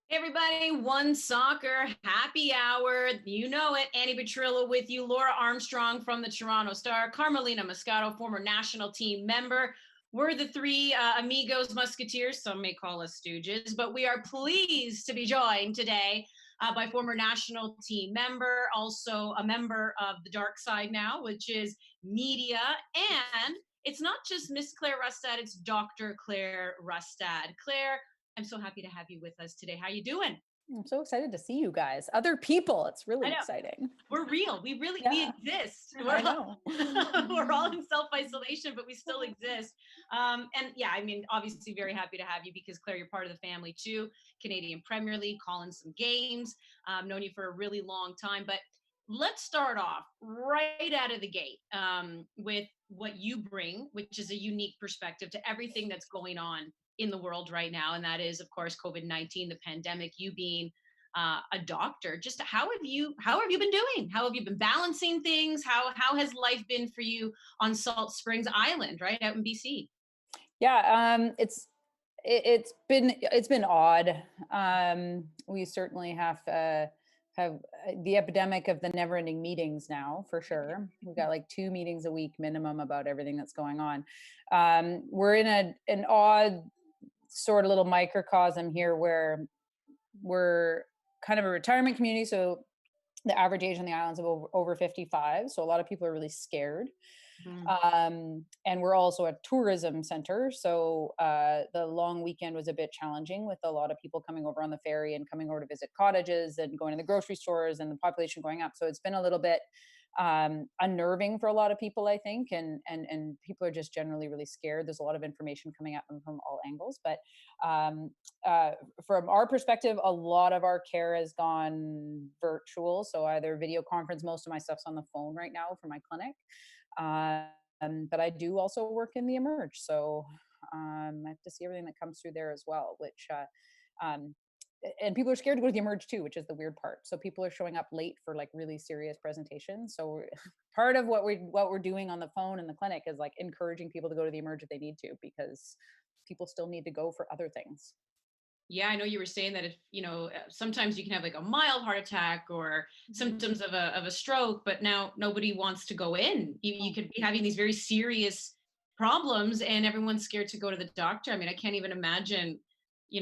Hey everybody, OneSoccer happy hour. You know it. Annie Petrillo with you, Laura Armstrong from the Toronto Star, Carmelina Moscato, former national team member. We're the three amigos musketeers. Some may call us stooges, but we are pleased to be joined today by former national team member, also a member of the dark side now, which is media. And it's not just Miss Clare Rustad, it's Dr. Clare Rustad. Clare, I'm so happy to have you with us today. How you doing? I'm so excited to see you guys. Other people. It's I really know exciting. we're real. We Yeah, exist. I know. We're all in self isolation, but we still exist. And yeah, I mean, obviously, very happy to have you because Claire, you're part of the family too. Canadian Premier League, calling some games. Known you for a really long time, but let's start off right out of the gate with what you bring, which is a unique perspective to everything that's going on in the world right now, and that is, of course, COVID-19, the pandemic. You being a doctor, just how have you been doing? How have you been balancing things? How has life been for you on Salt Springs Island, right out in BC? Yeah, it's been odd. We certainly have the epidemic of the never-ending meetings now, for sure. We've got like 2 meetings a week minimum about everything that's going on. We're in an odd sort of little microcosm here where we're kind of a retirement community, so the average age on the islands of over 55. So a lot of people are really scared. Mhm. And we're also a tourism center. So the long weekend was a bit challenging with a lot of people coming over on the ferry and coming over to visit cottages and going to the grocery stores and the population going up. So it's been a little bit unnerving for a lot of people, I think. And people are just generally really scared. There's a lot of information coming at them from all angles. But um, uh, from our perspective, a lot of our care has gone virtual. So either video conference, most of my stuff's on the phone right now for my clinic. But I do also work in the emerge. So I have to see everything that comes through there as well, which, um, and people are scared to go to the emerge too, which is the weird part. So people are showing up late for like really serious presentations. So part of what we're doing on the phone in the clinic is like encouraging people to go to the emerge if they need to, because people still need to go for other things. Yeah, I know you were saying that if sometimes you can have like a mild heart attack or symptoms of a stroke, but now nobody wants to go in. You Oh. could be having these very serious problems, and everyone's scared to go to the doctor. I mean, I can't even imagine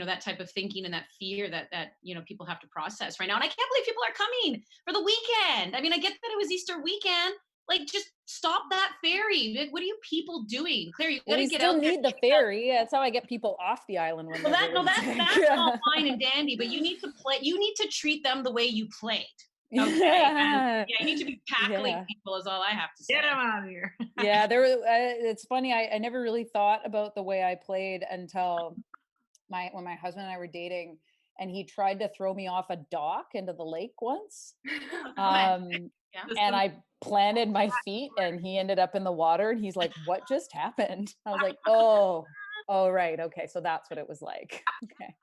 that type of thinking and that fear that people have to process right now. And I can't believe people are coming for the weekend. I mean, I get that it was Easter weekend. Like, just stop that ferry. Like, what are you people doing? Claire, you got Well, to we get still out there. need the ferry. That's how I get people off the island when Well, they're that no, really that sick. that's all fine and dandy, but you need to play. You need to treat them the way you played. Okay, and Yeah. yeah, you need to be tackling Yeah. people. Is all I have to Get him say. out of here. Yeah, there was it's funny, I never really thought about the way I played until my when my husband and I were dating, and he tried to throw me off a dock into the lake once. Romantic, Um, yeah. and I planted my feet and he ended up in the water and he's like, "What just happened?" I was like, "Oh, oh right. Okay, so that's what it was like." Okay.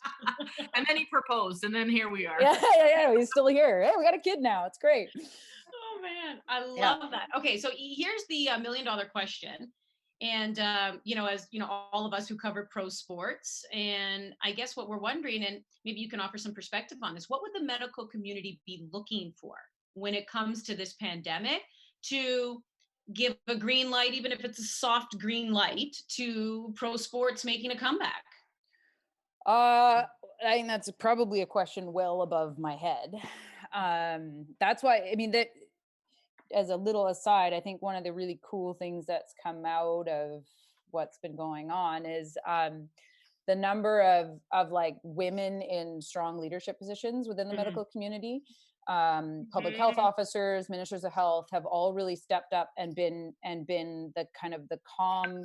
And then he proposed, and then here we are. Yeah, yeah, yeah. He's still here. Hey, we got a kid now. It's great. Oh man, I Yeah. love that. Okay, so here's the $1 million question. And as you know, all of us who cover pro sports, and I guess what we're wondering, and maybe you can offer some perspective on this, what would the medical community be looking for when it comes to this pandemic to give a green light, even if it's a soft green light, to pro sports making a comeback? Uh, I think that's probably a question well above my head. That's why I mean that as a little aside, I think one of the really cool things that's come out of what's been going on is the number of like women in strong leadership positions within the Mhm. medical community. Public health Mhm. officers, ministers of health have all really stepped up and been the kind of the calm,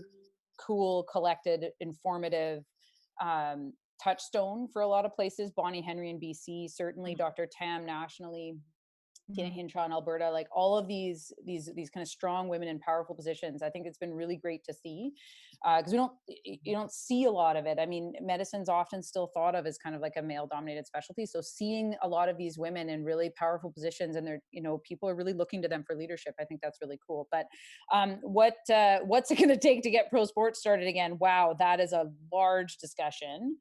cool, collected, informative um, touchstone for a lot of places. Bonnie Henry in BC, certainly Dr. Tam nationally, Tina Mhm. Hinshaw in Alberta, like all of these kind of strong women in powerful positions. I think it's been really great to see because you don't see a lot of it. I mean, medicine's often still thought of as kind of like a male dominated specialty. So seeing a lot of these women in really powerful positions and they're people are really looking to them for leadership. I think that's really cool. But what's it going to take to get pro sports started again? Wow, that is a large discussion.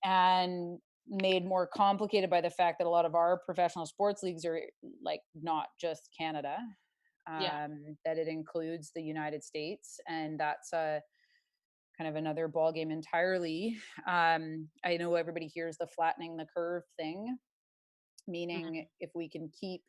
And made more complicated by the fact that a lot of our professional sports leagues are like not just Canada, Yeah. that it includes the United States, and that's a kind of another ball game entirely. I know everybody hears the flattening the curve thing, meaning if we can keep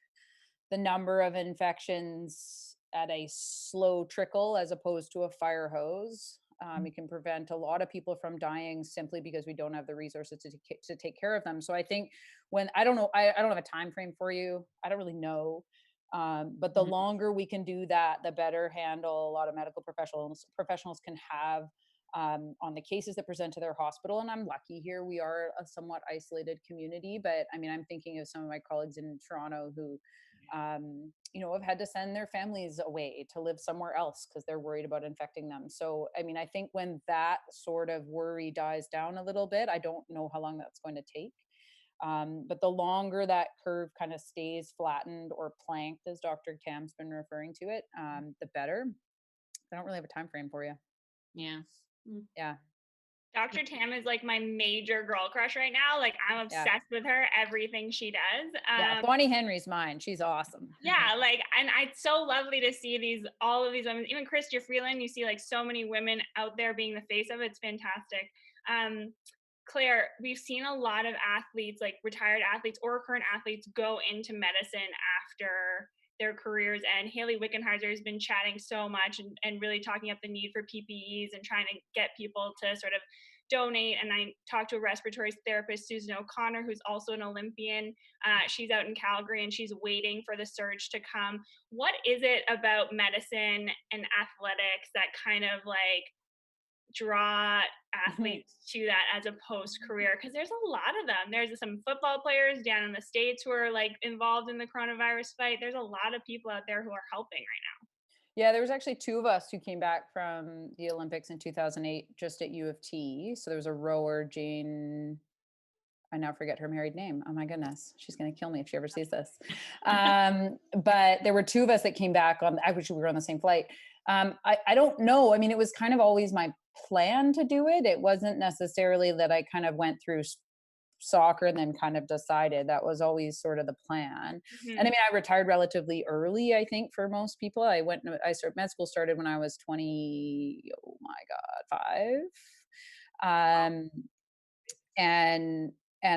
the number of infections at a slow trickle as opposed to a fire hose, we can prevent a lot of people from dying simply because we don't have the resources to take care of them. So I think when I don't know, I don't have a time frame for you. I don't really know. But the Mhm. longer we can do that, the better handle a lot of medical professionals can have on the cases that present to their hospital. And I'm lucky here; we are a somewhat isolated community. But I mean, I'm thinking of some of my colleagues in Toronto who have had to send their families away to live somewhere else because they're worried about infecting them. So, I mean, I think when that sort of worry dies down a little bit, I don't know how long that's going to take. But the longer that curve kind of stays flattened or planked, as Dr. Cam's been referring to it, the better. I don't really have a time frame for you. Yeah. Mm. Yeah. Dr. Tam is like my major girl crush right now. Like I'm Yeah. obsessed with her, everything she does. Yeah. Bonnie Henry's mine. She's awesome. Yeah, like, and it's so lovely to see all of these women, even Christy Freeland, you see like so many women out there being the face of it. It's fantastic. Claire, we've seen a lot of athletes, like retired athletes or current athletes, go into medicine after their careers. And Haley Wickenheiser has been chatting so much and really talking up the need for PPEs and trying to get people to sort of donate. And I talked to a respiratory therapist, Susan O'Connor, who's also an Olympian. She's out in Calgary and she's waiting for the surge to come. What is it about medicine and athletics that kind of like draw athletes to that as a post career? Because there's a lot of them. There's some football players down in the States who are like involved in the coronavirus fight. There's a lot of people out there who are helping right now. Yeah, there was actually two of us who came back from the Olympics in 2008 just at U of T. So there was a rower, Jane, I now forget her married name. Oh my goodness, she's going to kill me if she ever sees this. But there were two of us that came back on, actually we were on the same flight. I don't know. I mean, it was kind of always my plan to do it. It wasn't necessarily that I kind of went through soccer and then kind of decided. That was always sort of the plan. And I mean, I retired relatively early, I think, for most people. I started med school started when I was 20, oh my God, 5. And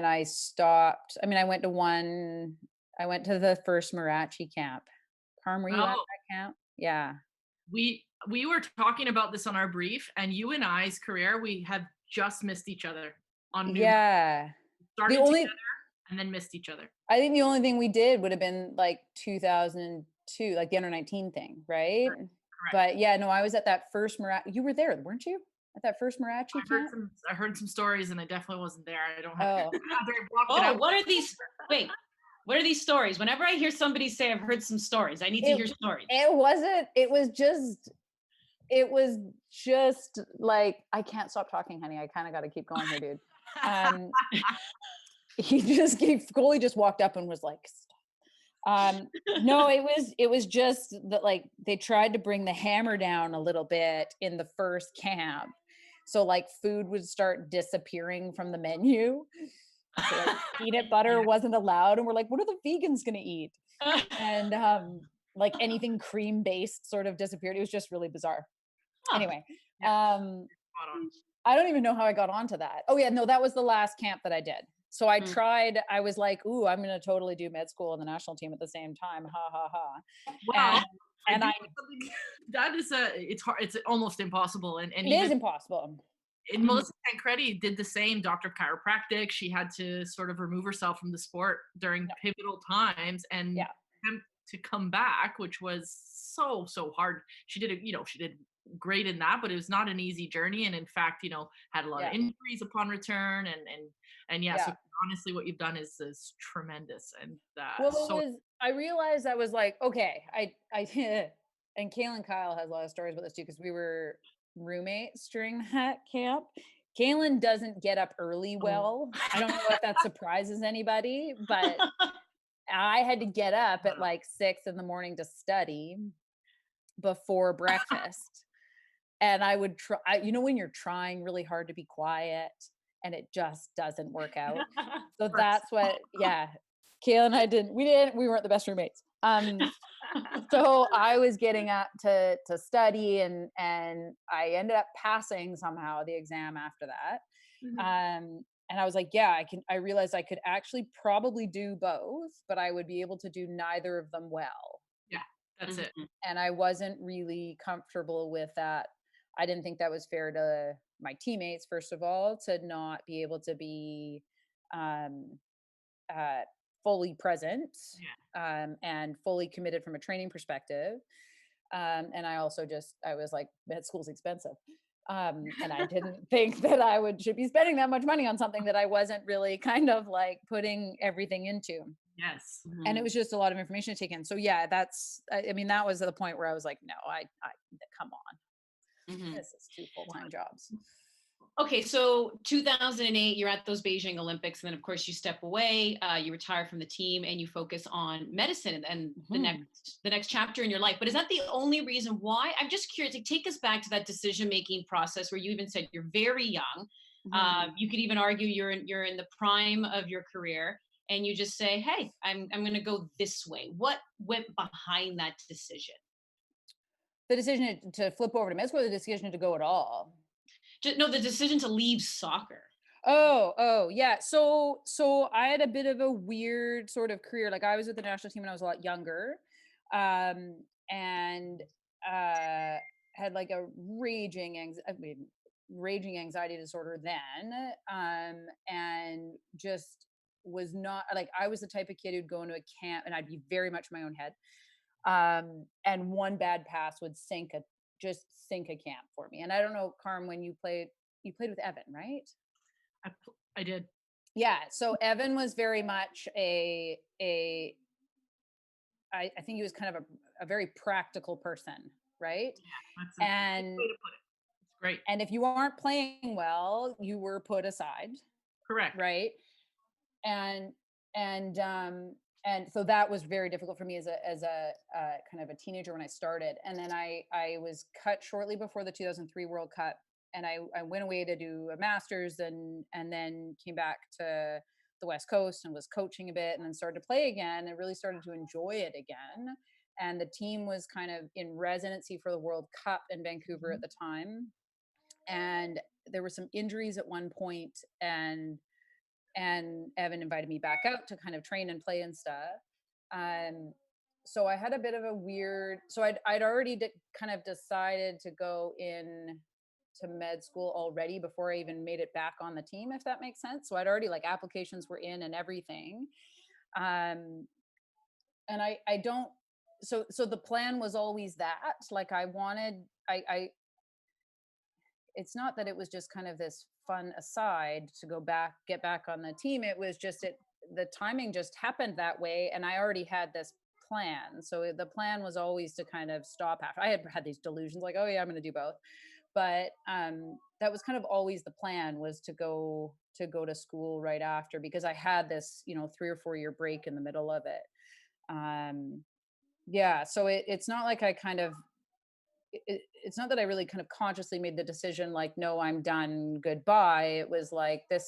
I stopped. I mean, I went to the first Marachi camp. Carm, were you at that camp? Yeah. We were talking about this on our brief, and you and I's career, we have just missed each other on New. Yeah. Started together and then missed each other. I think the only thing we did would have been like 2002, like the under 19 thing, right? Correct. But yeah, no, I was at that first Marachi. You were there, weren't you? At that first Marachi camp? I heard some stories, and I definitely wasn't there. I don't have. What are these? Wait. What are these stories? Whenever I hear somebody say I've heard some stories, I need to hear stories. It was just like, I can't stop talking, honey. I kind of got to keep going here, dude. Goalie just walked up and was like, stop. No, it was just that, like, they tried to bring the hammer down a little bit in the first camp. So like food would start disappearing from the menu. So, like, peanut butter wasn't allowed, and we're like, what are the vegans gonna eat? And like anything cream based sort of disappeared. It was just really bizarre. Anyway, I don't even know how I got onto that. Oh yeah, no, that was the last camp that I did. So I tried. I was like, ooh, I'm gonna totally do med school and the national team at the same time. Ha ha ha. Wow. And that is it's hard. It's almost impossible. And it is impossible. And Melissa Tancredi did the same, doctor of chiropractic. She had to sort of remove herself from the sport during pivotal times and to come back, which was so hard. She did great in that, but it was not an easy journey. And in fact, had a lot of injuries upon return so honestly, what you've done is tremendous. And I realized I was like, okay, I and Kaylin Kyle has a lot of stories about this too, because we were roommates during that camp. Kaylin doesn't get up early well. I don't know if that surprises anybody, but I had to get up at like 6 a.m. to study before breakfast. And I would try, when you're trying really hard to be quiet and it just doesn't work out. So that's what, yeah, Kayla and I we weren't the best roommates. So I was getting up to study, and I ended up passing somehow the exam after that. And I was like, yeah, I realized I could actually probably do both, but I would be able to do neither of them well. Yeah, that's it. And I wasn't really comfortable with that. I didn't think that was fair to my teammates, first of all, to not be able to be um, fully present and fully committed from a training perspective. And I also I was like, med school's expensive. And I didn't think that should be spending that much money on something that I wasn't really kind of like putting everything into. Yes. And it was just a lot of information to take in. So yeah, that was the point where I was like, no, I come on. This is 2 full-time jobs. Okay, so 2008, you're at those Beijing Olympics, and then of course you step away, you retire from the team, and you focus on medicine and the next chapter in your life. But is that the only reason why? I'm just curious. To take us back to that decision-making process where you even said you're very young. You could even argue you're in the prime of your career, and you just say, "Hey, I'm going to go this way." What went behind that decision? The decision to flip over to med school, or the decision to go at all? No, the decision to leave soccer. Oh, yeah. So I had a bit of a weird sort of career. Like, I was with the national team when I was a lot younger, and had like a raging anxiety disorder then, and just was not like, I was the type of kid who'd go into a camp and I'd be very much in my own head. And one bad pass would sink a camp for me. And I don't know, Carm, when you played with Evan, right? I did. Yeah. So Evan was very much I think he was kind of a very practical person, right? Yeah, that's a good way to put it. It's great. And if you aren't playing well, you were put aside. Correct. Right. And so that was very difficult for me as a kind of a teenager when I started. And then I was cut shortly before the 2003 World Cup, and I went away to do a master's, and then came back to the West Coast and was coaching a bit, and then started to play again and really started to enjoy it again. And the team was kind of in residency for the World Cup in Vancouver at the time. And there were some injuries at one point, and Evan invited me back out to kind of train and play and stuff. So I had a bit of a weird, so I'd already kind of decided to go in to med school already before I even made it back on the team, if that makes sense. So I'd already, like, applications were in and everything. And I don't, so the plan was always that, like, it's not that it was just kind of this fun aside to get back on the team. It was just, the timing just happened that way. And I already had this plan. So the plan was always to kind of stop after. I had these delusions like, oh yeah, I'm going to do both. But that was kind of always the plan, was to go to school right after, because I had this, 3 or 4 year break in the middle of it. Yeah. So it's not like I kind of, it's not that I really kind of consciously made the decision like, no, I'm done, goodbye. It was like, it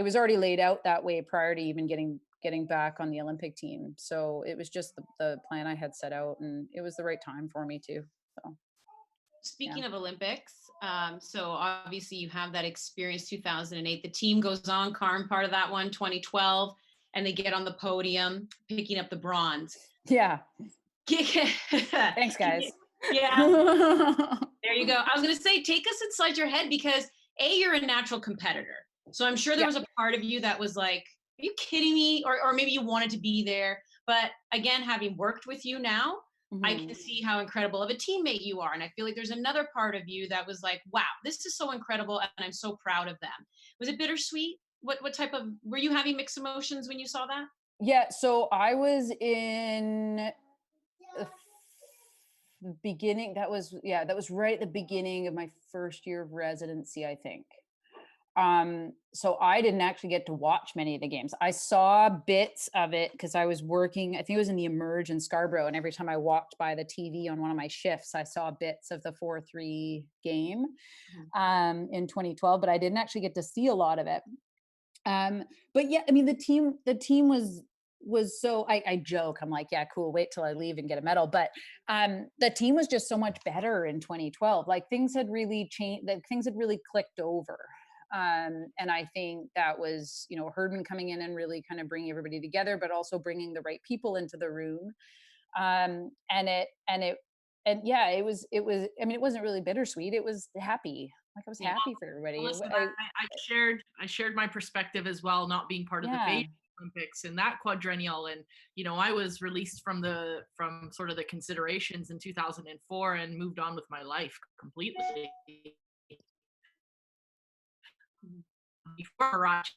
was already laid out that way prior to even getting back on the Olympic team. So it was just the plan I had set out, and it was the right time for me too. So speaking of Olympics, so obviously you have that experience. 2008, the team goes on, Carm, part of that one, 2012, and they get on the podium picking up the bronze. Yeah. Thanks, guys. Yeah. There you go. I was going to say, take us inside your head, because you're a natural competitor. So I'm sure there was a part of you that was like, are you kidding me? Or maybe you wanted to be there. But again, having worked with you now, I can see how incredible of a teammate you are. And I feel like there's another part of you that was like, wow, this is so incredible, and I'm so proud of them. Was it bittersweet? What type of, were you having mixed emotions when you saw that? Yeah. So I was in the beginning. That was right at the beginning of my first year of residency, I think. So I didn't actually get to watch many of the games. I saw bits of it because I was working, I think it was in the Emerge in Scarborough. And every time I walked by the TV on one of my shifts, I saw bits of the 4-3 game in 2012, but I didn't actually get to see a lot of it. But yeah, I mean, the team was so, I joke, I'm like, yeah, cool, wait till I leave and get a medal. But the team was just so much better in 2012. Like things had really changed, things had really clicked over. And I think that was, Herdman coming in and really kind of bringing everybody together, but also bringing the right people into the room. And yeah, it was, I mean, it wasn't really bittersweet. It was happy. Like I was happy for everybody. Well, listen, I shared my perspective as well, not being part of the Beijing Olympics in that quadrennial. And, I was released from sort of the considerations in 2004 and moved on with my life completely. Before Marta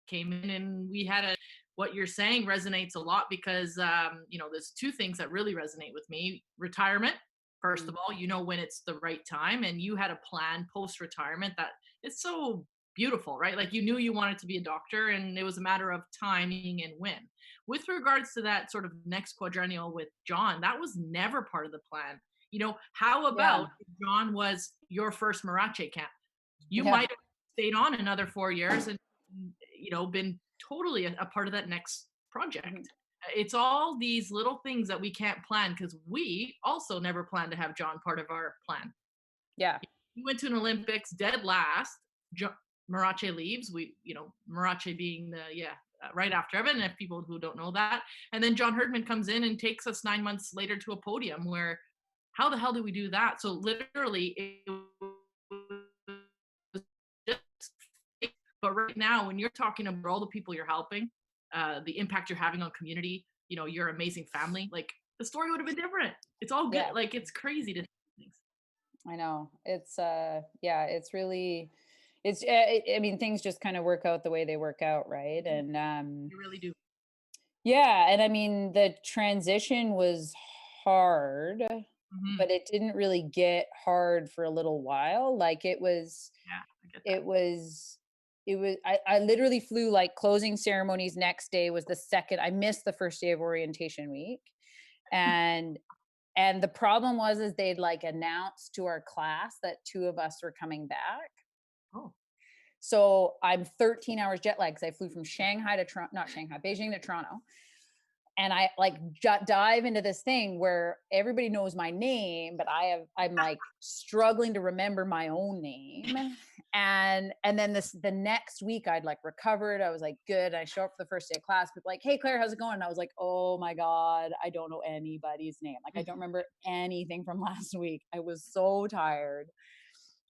came in, and we had what you're saying resonates a lot because, there's two things that really resonate with me. Retirement, first of all, when it's the right time, and you had a plan post-retirement that is so beautiful, right? Like you knew you wanted to be a doctor, and it was a matter of timing and when. With regards to that sort of next quadrennial with John, that was never part of the plan. How about if John was your first Marache camp? You might have stayed on another 4 years and, been totally a part of that next project. It's all these little things that we can't plan because we also never planned to have John part of our plan. Yeah. We went to an Olympics dead last. Marache leaves. Marache being right after Evan, if people who don't know that. And then John Herdman comes in and takes us 9 months later to a podium where, how the hell do we do that? So literally, it was just, but right now, when you're talking about all the people you're helping, the impact you're having on community, your amazing family, like the story would have been different. It's all good. Like it's crazy to things. I know. It's it's really, I mean, things just kind of work out the way they work out, right? And you really do. Yeah, and I mean the transition was hard, but it didn't really get hard for a little while. Like it was, I literally flew, like closing ceremonies next day was the second. I missed the first day of orientation week. And the problem was they'd like announced to our class that 2 of us were coming back. Oh. So I'm 13 hours jet lag because I flew from Beijing to Toronto. And I like dive into this thing where everybody knows my name, but I'm like struggling to remember my own name. And then the next week I'd like recovered. I was like, good. I show up for the first day of class. People like, hey Claire, how's it going? And I was like, oh my God, I don't know anybody's name. Like I don't remember anything from last week. I was so tired.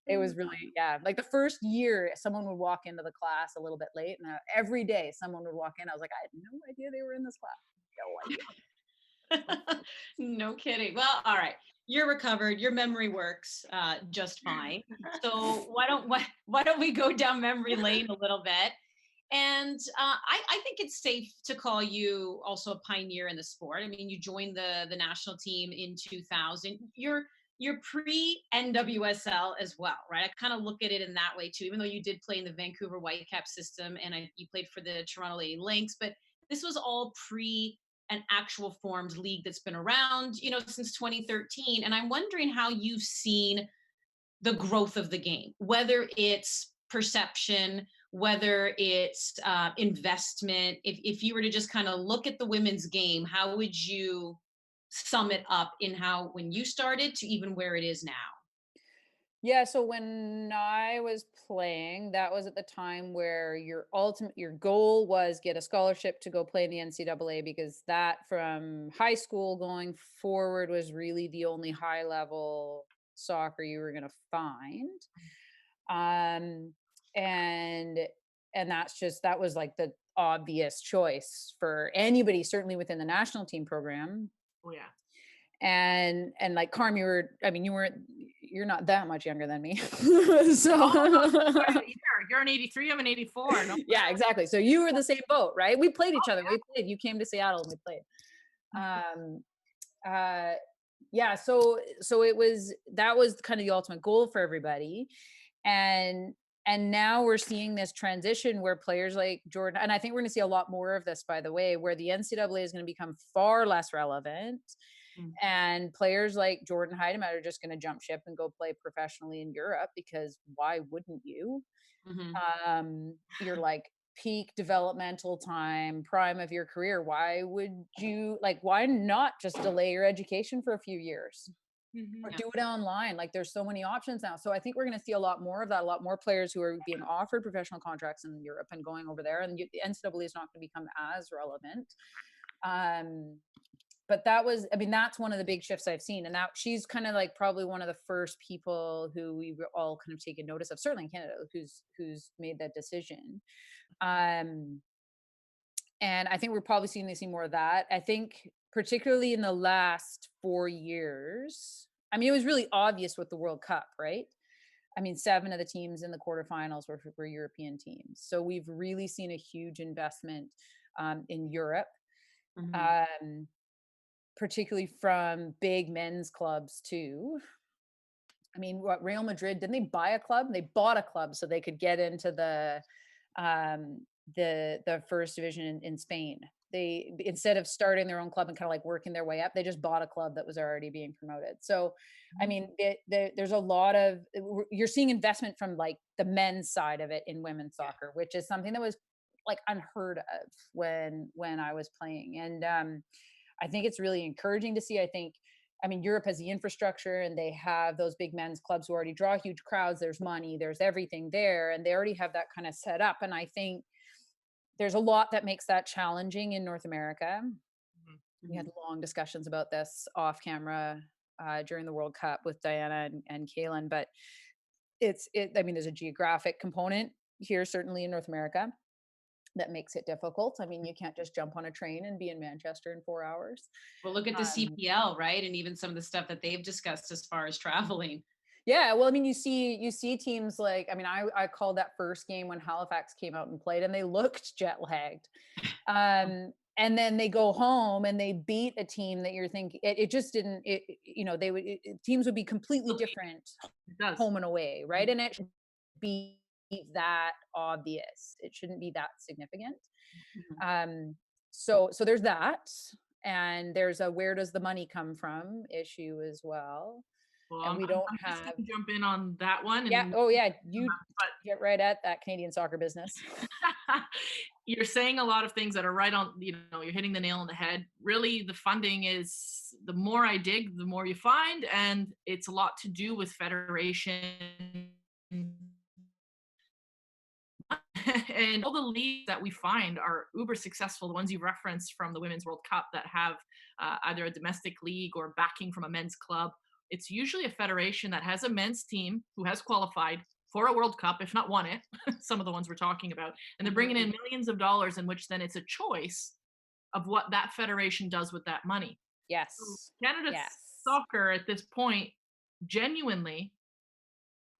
It was really, like the first year someone would walk into the class a little bit late, and every day someone would walk in. I was like, I had no idea they were in this class. No idea. No kidding. Well, all right. You're recovered. Your memory works just fine. So why don't we go down memory lane a little bit? And I think it's safe to call you also a pioneer in the sport. I mean, you joined the national team in 2000. You're pre-NWSL as well, right? I kind of look at it in that way too, even though you did play in the Vancouver Whitecaps system and you played for the Toronto Lady Lynx, but this was all pre an actual formed league that's been around, since 2013. And I'm wondering how you've seen the growth of the game, whether it's perception, whether it's investment. If you were to just kind of look at the women's game, how would you sum it up in when you started to even where it is now? Yeah, so when I was playing, that was at the time where your goal was get a scholarship to go play in the NCAA, because that from high school going forward was really the only high level soccer you were going to find. And that was like the obvious choice for anybody, certainly within the national team program. Oh yeah. And like Carm, you're not that much younger than me. So you're an 83, I'm an 84. No? Yeah, exactly. So you were the same boat, right? We played each other. You came to Seattle and we played. So that was kind of the ultimate goal for everybody. And And now we're seeing this transition where players like Jordan, and I think we're going to see a lot more of this, by the way, where the NCAA is going to become far less relevant. And players like Jordan Heidemet are just going to jump ship and go play professionally in Europe, because why wouldn't you? You're like peak developmental time, prime of your career. Why would you, like, why not just delay your education for a few years? Or do it online? Like, there's so many options now. So I think we're going to see a lot more of that, a lot more players who are being offered professional contracts in Europe and going over there, and the NCAA is not going to become as relevant. But that was, I mean, that's one of the big shifts I've seen. And that she's kind of like probably one of the first people who we were all kind of taken notice of, certainly in Canada, who's made that decision. And I think we're probably seeing more of that. I think particularly in the last 4 years, I mean, it was really obvious with the World Cup, right? I mean, 7 of the teams in the quarterfinals were European teams. So we've really seen a huge investment in Europe. Particularly from big men's clubs too. I mean, what, Real Madrid, didn't they buy a club? They bought a club so they could get into the first division in Spain. They, instead of starting their own club and kind of like working their way up, they just bought a club that was already being promoted. So, I mean, there's a lot of, you're seeing investment from like the men's side of it in women's soccer, which is something that was like unheard of when I was playing. And I think it's really encouraging to see. I mean, Europe has the infrastructure, and they have those big men's clubs who already draw huge crowds. There's money, there's everything there, and they already have that kind of set up. And I think there's a lot that makes that challenging in North America. We had long discussions about this off camera during the World Cup with Diana and Kaylin, but I mean, there's a geographic component here, certainly in North America, that makes it difficult. I mean, you can't just jump on a train and be in Manchester in 4 hours. Well, look at the CPL, right? And even some of the stuff that they've discussed as far as traveling. Yeah, well, I mean, you see teams like, I mean, I called that first game when Halifax came out and played, and they looked jet lagged. And then they go home and they beat a team that you're thinking it just didn't. Teams would be completely different home and away, right? And it should be that obvious. It shouldn't be that significant. So there's that, and there's a where does the money come from issue as well. Well, and we don't have to jump in on that one. Yeah. Oh yeah. You get right at that Canadian soccer business. You're saying a lot of things that are right on, you're hitting the nail on the head. Really, the funding is, the more I dig, the more you find. And it's a lot to do with federation. And all the leagues that we find are uber successful. The ones you referenced from the Women's World Cup that have either a domestic league or backing from a men's club. It's usually a federation that has a men's team who has qualified for a World Cup, if not won it, some of the ones we're talking about. And they're bringing in millions of dollars, in which then it's a choice of what that federation does with that money. Yes. So Canada soccer at this point, genuinely,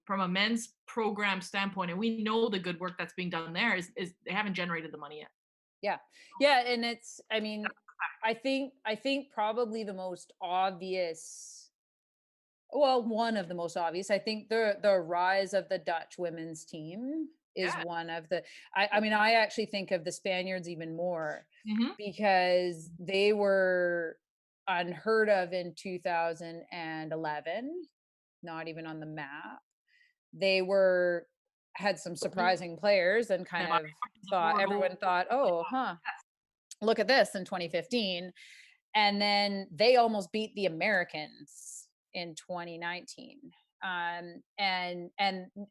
from a men's program standpoint, and we know the good work that's being done there, is they haven't generated the money yet. Yeah. And it's, I mean, I think probably the most obvious, well, one of the most obvious, I think the rise of the Dutch women's team is one of the, I mean, I actually think of the Spaniards even more, because they were unheard of in 2011, not even on the map. They had some surprising players, and kind of everyone thought, oh, look at this in 2015. And then they almost beat the Americans in 2019. And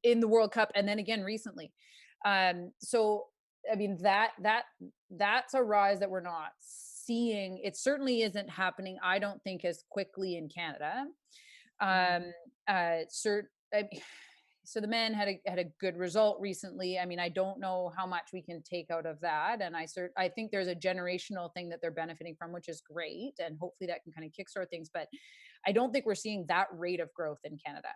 in the World Cup, and then again recently. So I mean, that's a rise that we're not seeing. It certainly isn't happening, I don't think, as quickly in Canada. So the men had a good result recently. I mean, I don't know how much we can take out of that, and I think there's a generational thing that they're benefiting from, which is great, and hopefully that can kind of kickstart things. But I don't think we're seeing that rate of growth in Canada,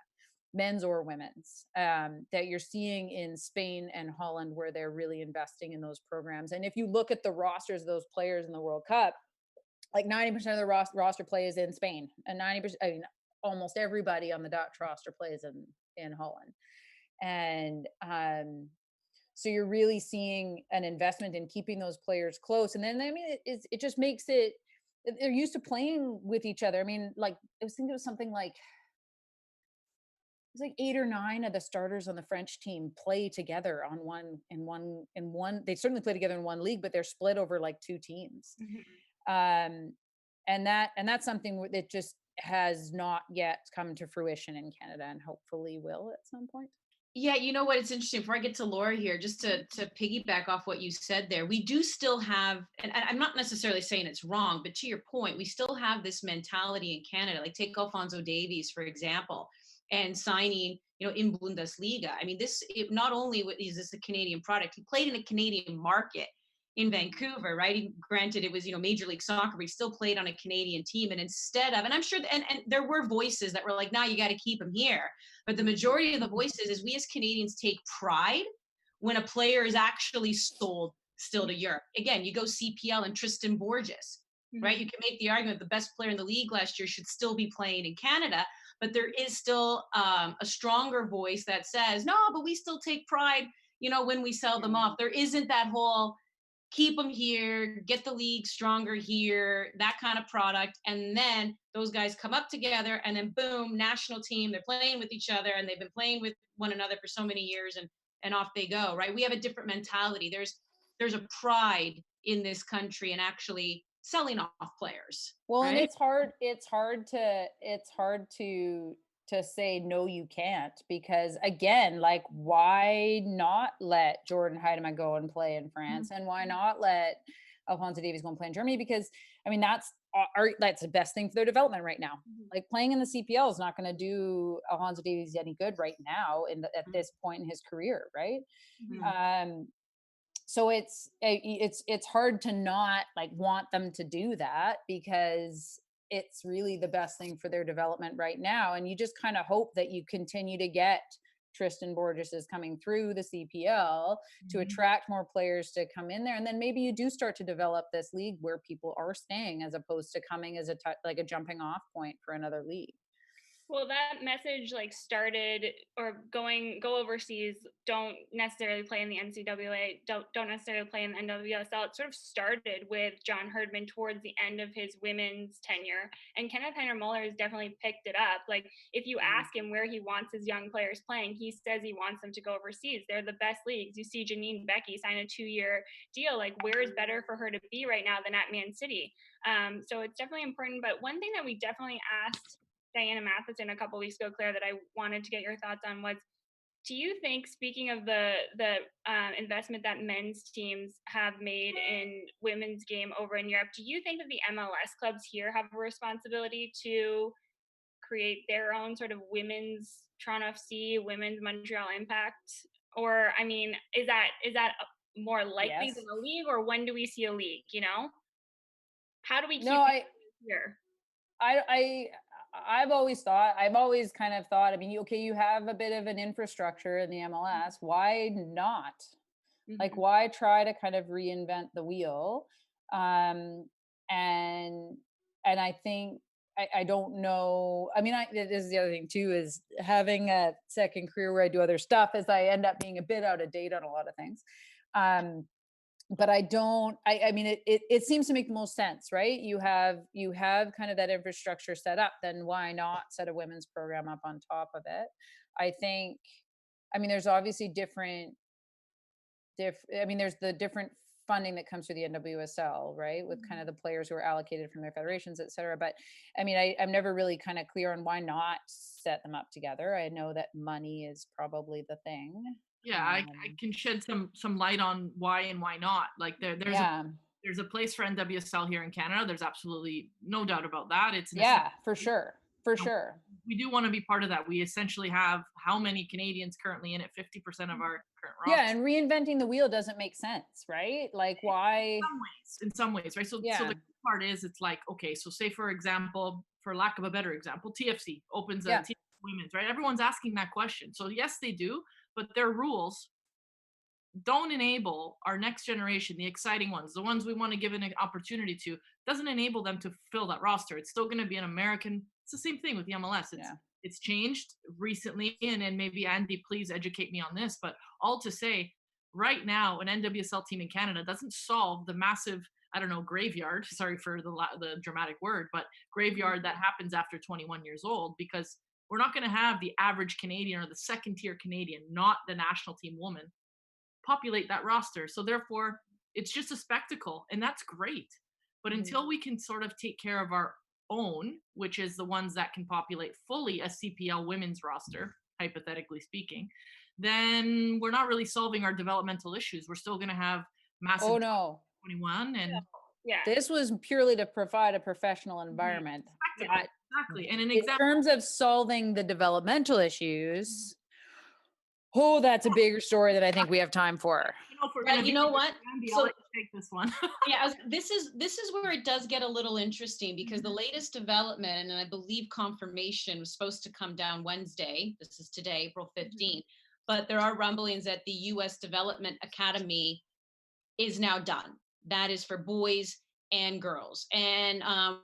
men's or women's, that you're seeing in Spain and Holland, where they're really investing in those programs. And if you look at the rosters of those players in the World Cup, like 90% of the roster plays in Spain, and 90%, I mean, almost everybody on the Dutch roster plays in Holland. And so you're really seeing an investment in keeping those players close. And then, I mean, it just makes it, they're used to playing with each other. I mean, like, I was thinking it was something like, it's like 8 or 9 of the starters on the French team play together on one. They certainly play together in one league, but they're split over like 2 teams. Um, and that's something that just has not yet come to fruition in Canada, and hopefully will at some point. Yeah, you know what? It's interesting. Before I get to Laura here, just to piggyback off what you said there, we do still have, and I'm not necessarily saying it's wrong, but to your point, we still have this mentality in Canada. Like take Alphonso Davies, for example, and signing, in Bundesliga. I mean, not only is this a Canadian product, he played in a Canadian market in Vancouver, right? Granted, it was, Major League Soccer, but he still played on a Canadian team. And instead of, and I'm sure, and there were voices that were like, nah, you got to keep him here. But the majority of the voices is we as Canadians take pride when a player is actually sold still to Europe. Again, you go CPL and Tristan Borges, right? You can make the argument the best player in the league last year should still be playing in Canada, but there is still a stronger voice that says, no, but we still take pride, when we sell them off. There isn't that whole, keep them here, get the league stronger here, that kind of product. And then those guys come up together and then boom, national team, they're playing with each other and they've been playing with one another for so many years and off they go, right? We have a different mentality. There's a pride in this country and actually selling off players. Well, right? And it's hard to say no, you can't, because again, like, why not let Jordan Heidemann go and play in France, and why not let Alphonso Davies go and play in Germany? Because I mean, that's the best thing for their development right now. Like playing in the CPL is not going to do Alphonso Davies any good right now at this point in his career, right? So it's hard to not like want them to do that, because it's really the best thing for their development right now. And you just kind of hope that you continue to get Tristan Borges is coming through the CPL to attract more players to come in there. And then maybe you do start to develop this league where people are staying, as opposed to coming as a jumping off point for another league. Well, that message like started, or go overseas, don't necessarily play in the NCAA, don't necessarily play in the NWSL. It sort of started with John Herdman towards the end of his women's tenure, and Kenneth Heiner-Muller has definitely picked it up. Like if you ask him where he wants his young players playing, he says he wants them to go overseas. They're the best leagues. You see Janine Becky sign a 2-year deal. Like where is better for her to be right now than at Man City? So it's definitely important. But one thing that we definitely asked Diana Matheson a couple weeks ago, Claire, that I wanted to get your thoughts on was, do you think, speaking of the investment that men's teams have made in women's game over in Europe, do you think that the MLS clubs here have a responsibility to create their own sort of women's Toronto FC, women's Montreal Impact? Or, I mean, is that more likely than a league, or when do we see a league, How do we keep it here? I've always kind of thought, I mean, okay, you have a bit of an infrastructure in the MLS. Why not? Like, why try to kind of reinvent the wheel? And I think, I don't know. I mean, this is the other thing too, is having a second career where I do other stuff, is I end up being a bit out of date on a lot of things. But I mean, it seems to make the most sense, right? You have kind of that infrastructure set up, then why not set a women's program up on top of it? I think, I mean, there's obviously there's the different funding that comes through the NWSL, right? With kind of the players who are allocated from their federations, et cetera. But I mean, I'm never really kind of clear on why not set them up together. I know that money is probably the thing. Yeah, I can shed some light on why and why not. Like there's a place for NWSL here in Canada. There's absolutely no doubt about that. It's for sure. We do want to be part of that. We essentially have how many Canadians currently in it? 50% of our current roster. Yeah, and reinventing the wheel doesn't make sense, right? Like why? In some ways, right? So the part is, it's like, okay, so say for example, for lack of a better example, TFC opens a TFC women's, right? Everyone's asking that question. So yes, they do, but their rules don't enable our next generation, the exciting ones, the ones we want to give an opportunity to, doesn't enable them to fill that roster. It's still going to be an American. It's the same thing with the MLS. It's It's changed recently, and then maybe Andy, please educate me on this. But all to say, right now, an NWSL team in Canada doesn't solve the massive, I don't know, graveyard. Sorry for the dramatic word, but graveyard that happens after 21 years old, because we're not going to have the average Canadian or the second tier Canadian, not the national team woman, populate that roster. So therefore, it's just a spectacle, and that's great. But until we can sort of take care of our own, which is the ones that can populate fully a CPL women's roster, hypothetically speaking, then we're not really solving our developmental issues. We're still going to have massive 21 and this was purely to provide a professional environment. Exactly. And in terms of solving the developmental issues, that's a bigger story that I think we have time for. You know what? I'll let you take this one. This is where it does get a little interesting, because the latest development, and I believe confirmation was supposed to come down Wednesday. This is today, April 15th. But there are rumblings that the U.S. Development Academy is now done. That is for boys and girls. And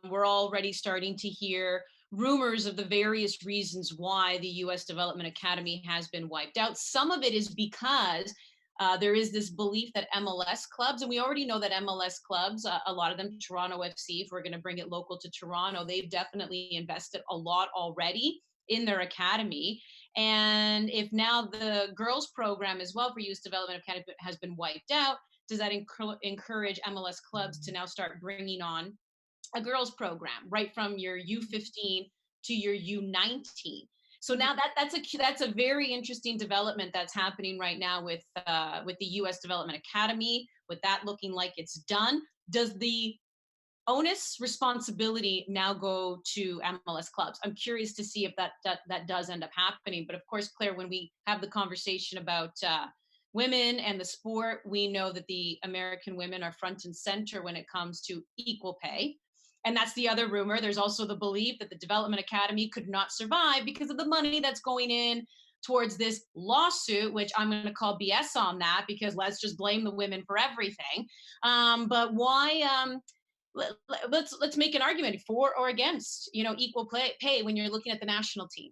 we're already starting to hear rumors of the various reasons why the U.S. Development Academy has been wiped out. Some of it is because there is this belief that MLS clubs, and we already know that MLS clubs, a lot of them, Toronto FC, if we're going to bring it local to Toronto, they've definitely invested a lot already in their academy. And if now the girls program as well for Youth Development Academy has been wiped out, does that encourage MLS clubs to now start bringing on a girls program right from your U15 to your U19? So now that's a very interesting development that's happening right now with the U.S. Development Academy, with that looking like it's done. Does the onus responsibility now go to MLS clubs? I'm curious to see if that does end up happening. But of course, Claire, when we have the conversation about women and the sport, we know that the American women are front and center when it comes to equal pay. And that's the other rumor. There's also the belief that the Development Academy could not survive because of the money that's going in towards this lawsuit, which I'm going to call BS on that, because let's just blame the women for everything. But why? Let's make an argument for or against, equal pay when you're looking at the national team.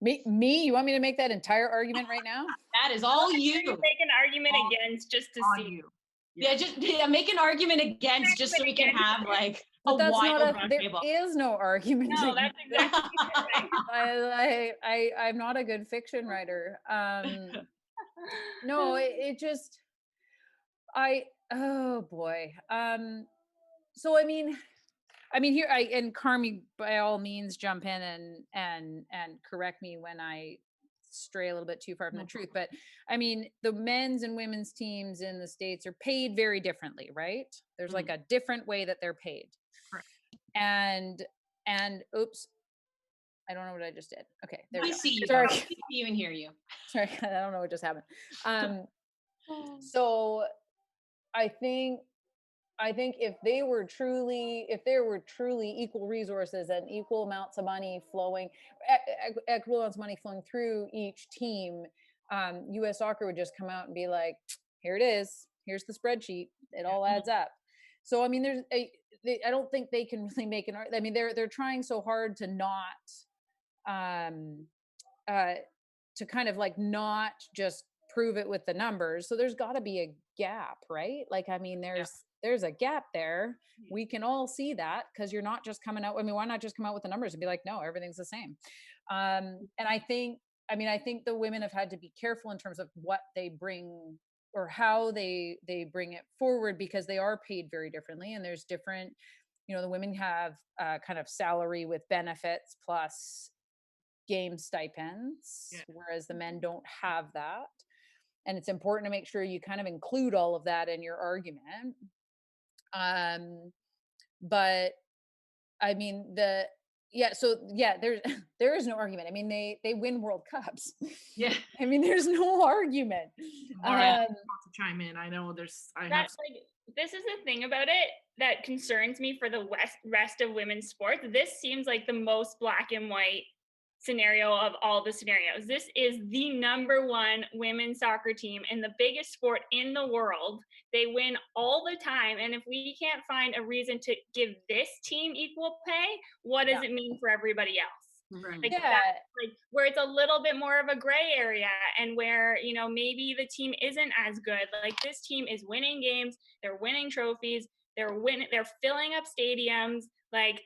Me? You want me to make that entire argument right now? That is all you. Make an argument against just to see. You. Just make an argument against just so we can have like but that's there is no argument. No, that's exactly I'm not a good fiction writer. No, it just oh boy. So I mean here and Carmi, by all means jump in and correct me when I stray a little bit too far from the truth, but I mean the men's and women's teams in the States are paid very differently, right? There's like a different way that they're paid. Correct. And oops, I don't know what I just did. Okay, there we go. I see you. Sorry. I see you and hear you. Sorry, I don't know what just happened. So I think if there were truly equal resources and equal amounts of money flowing, equal amounts of money flowing through each team, U.S. Soccer would just come out and be like, here it is. Here's the spreadsheet. It all adds up. So, I mean, I don't think they can really make an argument. I mean, they're trying so hard to not, to kind of like not just prove it with the numbers. So there's got to be a gap, right? Like, I mean, there's a gap there. We can all see that, because you're not just coming out. I mean, why not just come out with the numbers and be like, no, everything's the same. And I think the women have had to be careful in terms of what they bring or how they bring it forward, because they are paid very differently. And there's different, the women have kind of salary with benefits plus game stipends, whereas the men don't have that. And it's important to make sure you kind of include all of that in your argument. But I mean, there is no argument. I mean, they win World Cups. Yeah. I mean, there's no argument. All right, to chime in. I know this is the thing about it that concerns me for the rest of women's sports. This seems like the most black and white scenario of all the scenarios. This is the number one women's soccer team in the biggest sport in the world. They win all the time. And if we can't find a reason to give this team equal pay, what does it mean for everybody else? Like Yeah. that, like where it's a little bit more of a gray area, and where, you know, maybe the team isn't as good. Like this team is winning games, they're winning trophies, they're filling up stadiums, like,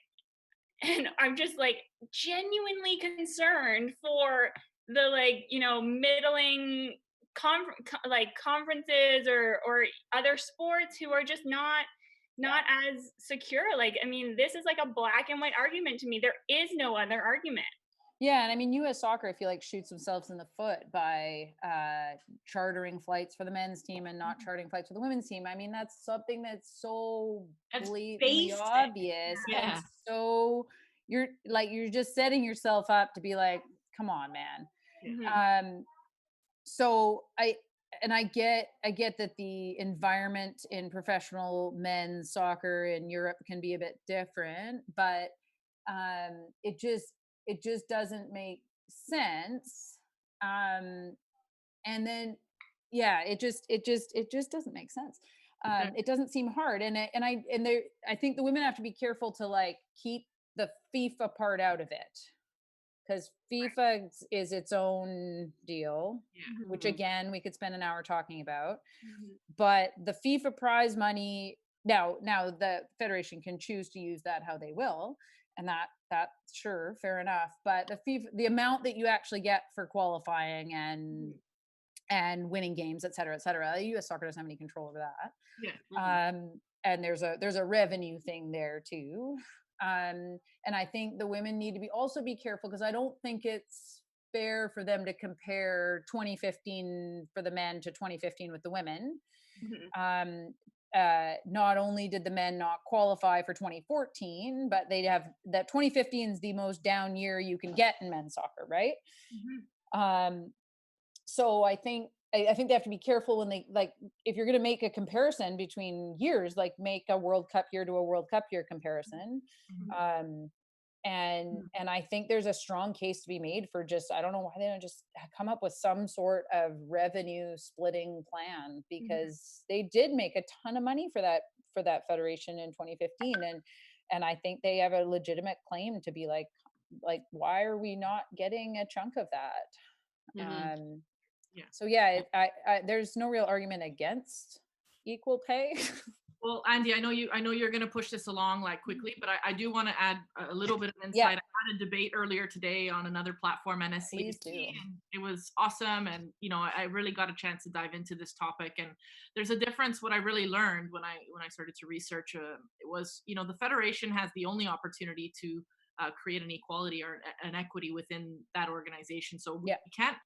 and I'm just like genuinely concerned for the, like, you know, middling like conferences or other sports who are just not as secure. Like, I mean, this is like a black and white argument to me. There is no other argument. Yeah, and I mean, U.S. Soccer, I feel like shoots themselves in the foot by chartering flights for the men's team and not chartering flights for the women's team. I mean, that's something that's so That's blatantly basic. obvious, Yeah. and so you're just setting yourself up to be like, come on, man. Mhm. So I get that the environment in professional men's soccer in Europe can be a bit different, but it just doesn't make sense. And then yeah, it just doesn't make sense. It doesn't seem hard, I think the women have to be careful to like keep the FIFA part out of it, because FIFA is its own deal, which Mhm. again we could spend an hour talking about. Mhm. But the FIFA prize money, now the federation can choose to use that how they will, and that sure, fair enough. But the amount that you actually get for qualifying and winning games, et cetera, et cetera, US soccer doesn't have any control over that. Yeah. And there's a revenue thing there too. And I think the women need to also be careful, because I don't think it's fair for them to compare 2015 for the men to 2015 with the women. Mhm. Not only did the men not qualify for 2014, but they have that 2015 is the most down year you can get in men's soccer, right? Mhm. So I think they have to be careful when they, like, if you're going to make a comparison between years, like make a World Cup year to a World Cup year comparison. Mhm. Um, and I think there's a strong case to be made for just, I don't know why they don't just come up with some sort of revenue splitting plan, because they did make a ton of money for that federation in 2015, and I think they have a legitimate claim to be like why are we not getting a chunk of that? Mhm. Yeah. So yeah, there's no real argument against equal pay. Well, Andy, I know you're going to push this along like quickly, but I do want to add a little bit of Yeah, insight. I had a debate earlier today on another platform, please NSCBC, do. and it was awesome. And I really got a chance to dive into this topic. And there's a difference. What I really learned when I started to research, it was the federation has the only opportunity to create an equality or an equity within that organization. So we Yeah. can't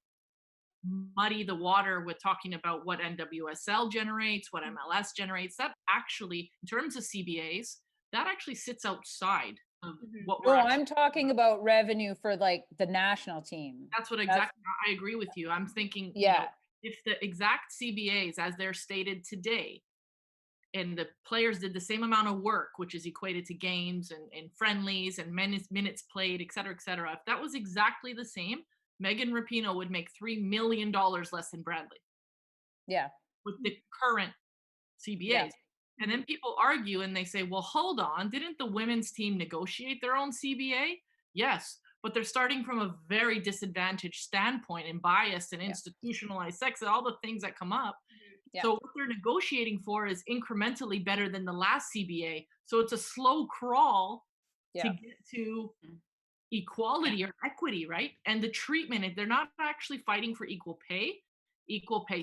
muddy the water with talking about what NWSL generates, what MLS generates. That actually, in terms of CBAs, that actually sits outside of what we're No, actually. I'm talking about revenue for like the national team. That's what exactly I agree with you. I'm thinking, Yeah. if the exact CBAs as they're stated today, and the players did the same amount of work, which is equated to games and friendlies and minutes played, et cetera, et cetera. If that was exactly the same, Megan Rapinoe would make $3 million less than Bradley Yeah. with the current CBAs. Yeah. And then people argue and they say, well, hold on, didn't the women's team negotiate their own CBA? Yes, but they're starting from a very disadvantaged standpoint and biased and institutionalized sex and all the things that come up. Yeah. So what they're negotiating for is incrementally better than the last CBA. So it's a slow crawl to Yeah. get to equality or equity, right? And the treatment, they're not actually fighting for equal pay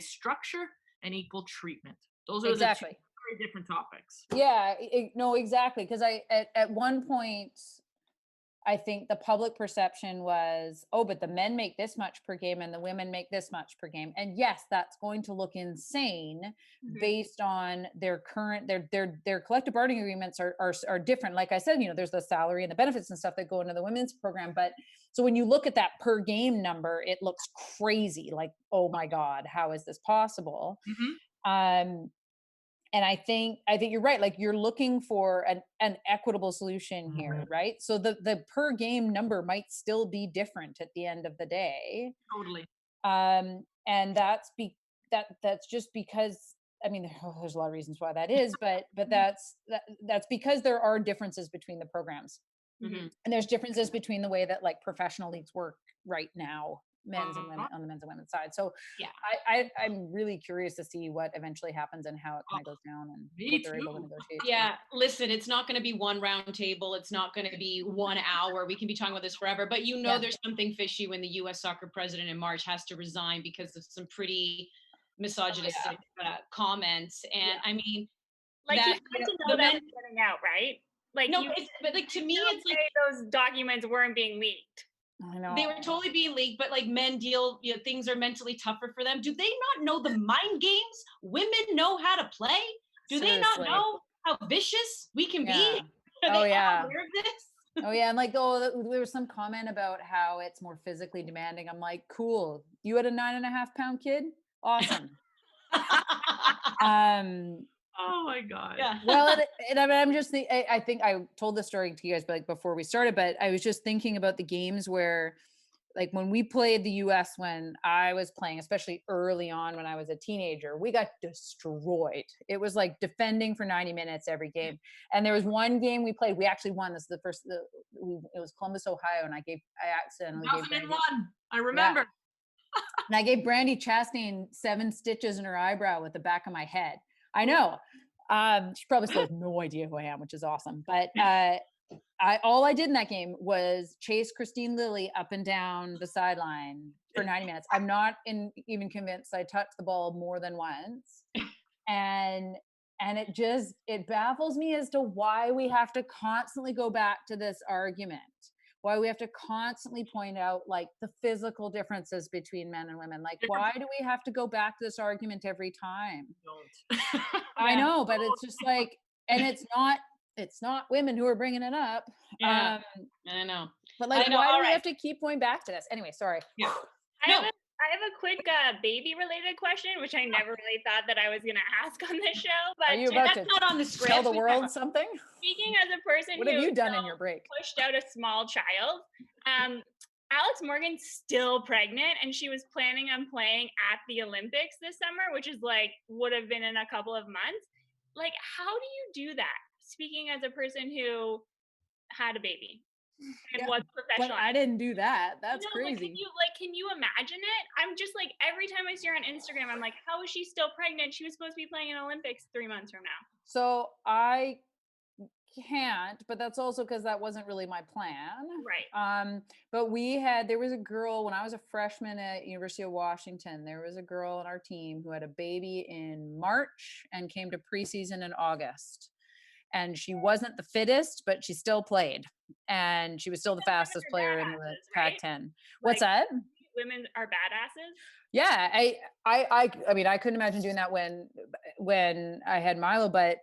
structure, and equal treatment. Those are the two Exactly. very different topics. Yeah, no, exactly. Because at one point, I think the public perception was, oh, but the men make this much per game and the women make this much per game. And yes, that's going to look insane based on their current their collective bargaining agreements are different. Like I said, there's the salary and the benefits and stuff that go into the women's program. But so when you look at that per game number, it looks crazy. Like, oh my God, how is this possible? And I think you're right. Like, you're looking for an equitable solution here, right? So the per game number might still be different at the end of the day. Totally. And that's just because, I mean, there's a lot of reasons why that is, but that's because there are differences between the programs. Mhm. And there's differences between the way that like professional leagues work right now, men's and women on the men's and women's side. So Yeah. I'm really curious to see what eventually happens and how it kind of goes down and what they're able to negotiate. Yeah, listen, it's not going to be one round table. It's not going to be 1 hour. We can be talking about this forever, but there's something fishy when the U.S. soccer president in March has to resign because of some pretty misogynistic comments. And I mean, like that, you had to know the that men, was getting out, right? Like no, but like to me, it's like those documents weren't being leaked. I know. they were totally being leaked, but like men deal, things are mentally tougher for them. Do they not know the mind games women know how to play? Do they not know how vicious we can be? Are they all aware of this? Oh yeah, and like, there was some comment about how it's more physically demanding. I'm like, cool. You had a 9.5-pound kid? Awesome. Oh my God. Yeah. Well, and I'm just I think I told this story to you guys, but like before we started, but I was just thinking about the games where, like when we played the US when I was playing, especially early on when I was a teenager, we got destroyed. It was like defending for 90 minutes every game. And there was one game we played, we actually won. This is the first, it was Columbus, Ohio. And I accidentally gave 2001. I remember. Yeah. And I gave Brandy Chastain 7 stitches in her eyebrow with the back of my head. I know. She probably still has no idea who I am, which is awesome. But all I did in that game was chase Christine Lilly up and down the sideline for 90 minutes. I'm not even convinced I touched the ball more than once. And it baffles me as to why we have to constantly go back to this argument. Why we have to constantly point out like the physical differences between men and women. Like, why do we have to go back to this argument every time? Don't. I know, but it's just like, and it's not women who are bringing it up. Yeah, I know. But like, why do we have to keep going back to this? Anyway, sorry. Yeah. I have a quick baby related question, which I never really thought that I was going to ask on this show. But are you about that's to not on the script. Tell the world something? Speaking as a person what have you done in your break? Pushed out a small child. Alex Morgan's still pregnant, and she was planning on playing at the Olympics this summer, which is like would have been in a couple of months. Like, how do you do that? Speaking as a person who had a baby and was professional. But I didn't do that. That's crazy. Can you imagine it? I'm just like, every time I see her on Instagram, I'm like, how is she still pregnant? She was supposed to be playing in Olympics 3 months from now. So I can't, but that's also because that wasn't really my plan. Right. But there was a girl when I was a freshman at University of Washington, there was a girl on our team who had a baby in March and came to preseason in August. And she wasn't the fittest, but she still played. And she was still the fastest player in the Pac-10. What's that? Women are badasses. Yeah, I mean, I couldn't imagine doing that when I had Milo, but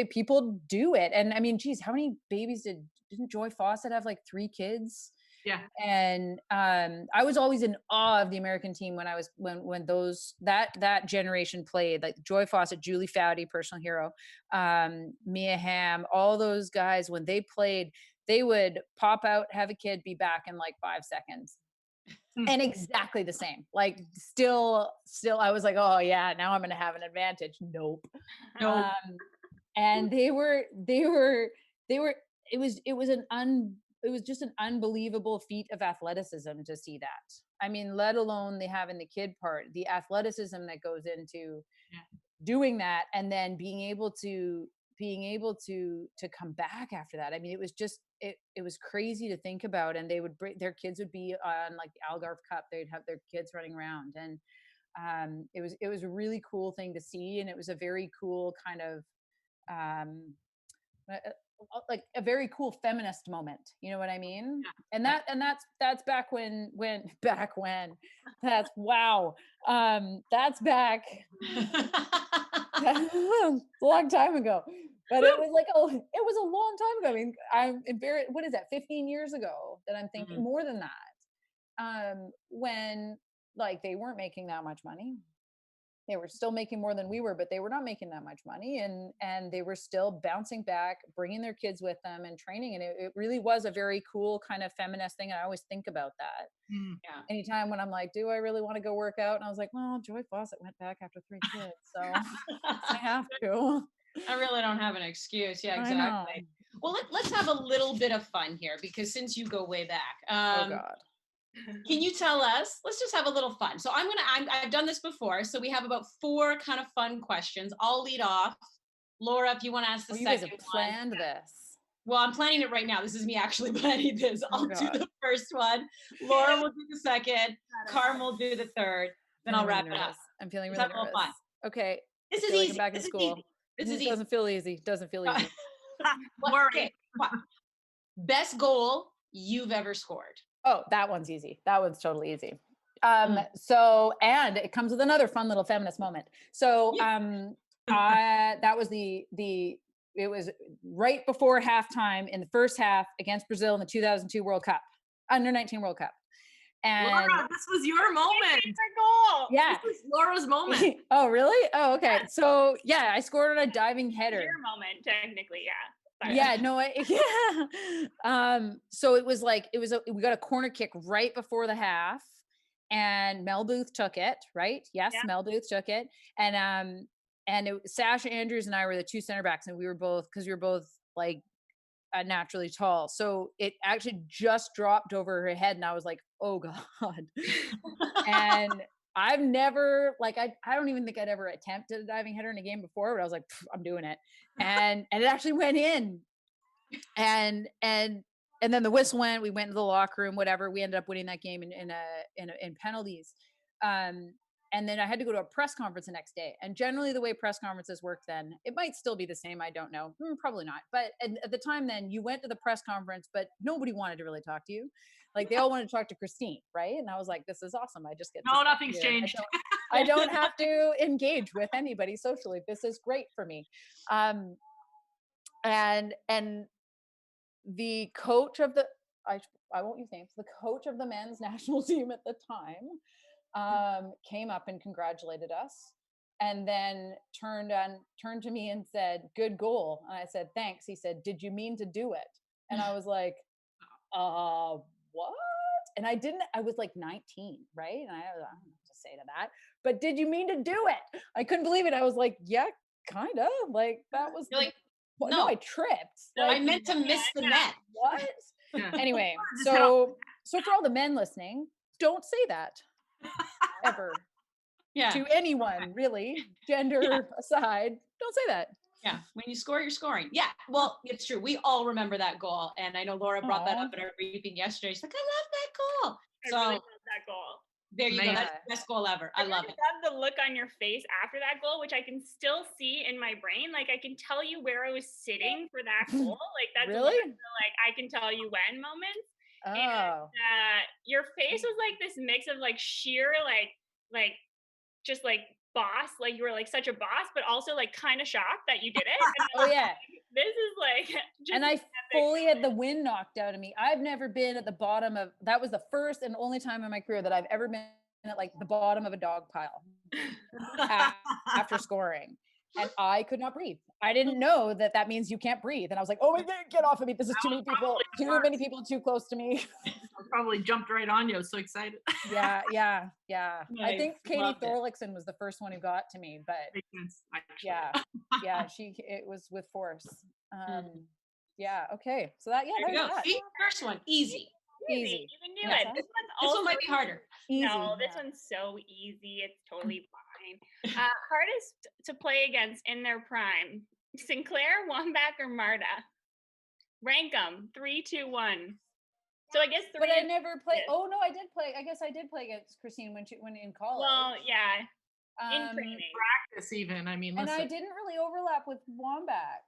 people do it. And I mean, geez, how many babies didn't Joy Fawcett have like 3 kids? Yeah. And I was always in awe of the American team when that generation played, like Joy Fawcett, Julie Foudy, personal hero, Mia Hamm, all those guys, when they played, they would pop out, have a kid, be back in like 5 seconds. And exactly the same. Like still I was like, oh yeah, now I'm gonna have an advantage. Nope. And it was just an unbelievable feat of athleticism to see that. I mean, let alone they have in the kid part, the athleticism that goes into doing that, and then being able to come back after that. I mean, it was just it was crazy to think about. And they would their kids would be on like the Algarve Cup. They'd have their kids running around, and it was a really cool thing to see. And it was a very cool kind of like a very cool feminist moment, you know what I mean? And that's back when that's wow. That's back a long time ago. But it was like, it was a long time ago. I mean, I'm embarrassed. What is that? 15 years ago that I'm thinking, more than that. When like they weren't making that much money. They were still making more than we were, but they were not making that much money. And they were still bouncing back, bringing their kids with them and training. And it really was a very cool kind of feminist thing. And I always think about that. Yeah. Anytime when I'm like, do I really want to go work out? And I was like, well, Joy Fawcett went back after 3 kids. So I have to. I really don't have an excuse. Yeah, exactly. Well, let's have a little bit of fun here, because since you go way back, Oh God. can you tell us? Let's just have a little fun. So I've done this before. So we have about 4 kind of fun questions. I'll lead off. Laura, if you want to ask the You second guys have planned this. Well, I'm planning it right now. This is me actually planning this. I'll do God. the first one. Laura will do the second. Carm will do the third. Then I'll wrap it up. I'm feeling Is really that all nervous. fun? Okay. This I is feel like easy. I'm back in This is school. easy. This is It easy. doesn't feel easy. Doesn't feel easy. Okay. Best goal you've ever scored. Oh, that one's easy. That one's totally easy. So, and it comes with another fun little feminist moment. So, that was it was right before halftime in the first half against Brazil in the 2002 World Cup, under 19 World Cup. And Laura, this was your moment. Goal. Yeah. This was Laura's moment. Oh, really? Oh, okay. So yeah, I scored on a diving header. Your moment, technically, yeah. Sorry. Yeah, no, so it was like, we got a corner kick right before the half, and Mel Booth took it, right? Yes, yeah. Mel Booth took it. And Sasha Andrews and I were the 2 center backs, and we were both like naturally tall. So it actually just dropped over her head, and I was like, oh God. And I've never, like, I don't even think I'd ever attempted a diving header in a game before, but I was like, I'm doing it. And it actually went in. And then the whistle went, we went into the locker room, whatever. We ended up winning that game in penalties. And then I had to go to a press conference the next day. And generally the way press conferences work then, it might still be the same. I don't know. Probably not. But at the time then, you went to the press conference, but nobody wanted to really talk to you. Like, they all wanted to talk to Christine, right? And I was like, this is awesome. I just get to nothing's changed. I don't have to engage with anybody socially. This is great for me. And the coach of the, I won't use names, the coach of the men's national team at the time came up and congratulated us, and then turned to me and said, good goal. And I said, thanks. He said, did you mean to do it? And I was like, what? And I was like 19, right? And I don't know what to say to that, but did you mean to do it? I couldn't believe it. I was like, yeah, kind of. Like, that was no, I tripped. Like, I meant to miss the net. What? Anyway, so for all the men listening, don't say that ever. To anyone, really, gender aside, don't say that. Yeah, when you score, you're scoring. Yeah, well, it's true. We all remember that goal, and I know Laura brought that up in our briefing yesterday. She's like, I love that goal. I really love that goal. There you go. That's the best goal ever. I love it. I love the look on your face after that goal, which I can still see in my brain. Like, I can tell you where I was sitting for that goal. Like, that's really like, I can tell you when moments. Oh. And your face was like this mix of like sheer like just like boss, like you were like such a boss, but also like kind of shocked that you did it. Oh yeah. This is like just, and I fully had the wind knocked out of me. I've never been at the bottom of, that was the first and only time in my career that I've ever been at like the bottom of a dog pile after scoring. And I could not breathe. I didn't know that means you can't breathe. And I was like, oh my God, get off of me. This is too many people too close to me. I probably jumped right on you. I was so excited. Yeah. Nice. I think Katie Thorlickson was the first one who got to me, but yeah, it was with force. Yeah. Okay. So that, there you go. See, first one, easy. You can do it. This one might be harder. Easy. No, this one's so easy. It's totally fine. Hardest to play against in their prime: Sinclair, Wambach, or Marta? Rank them. 3, 2, 1. So I guess 3. But I never played. Oh no, I did play. I guess I did play against Christine when in college. Well, yeah. In training, practice, even. I mean, and I didn't really overlap with Wambach.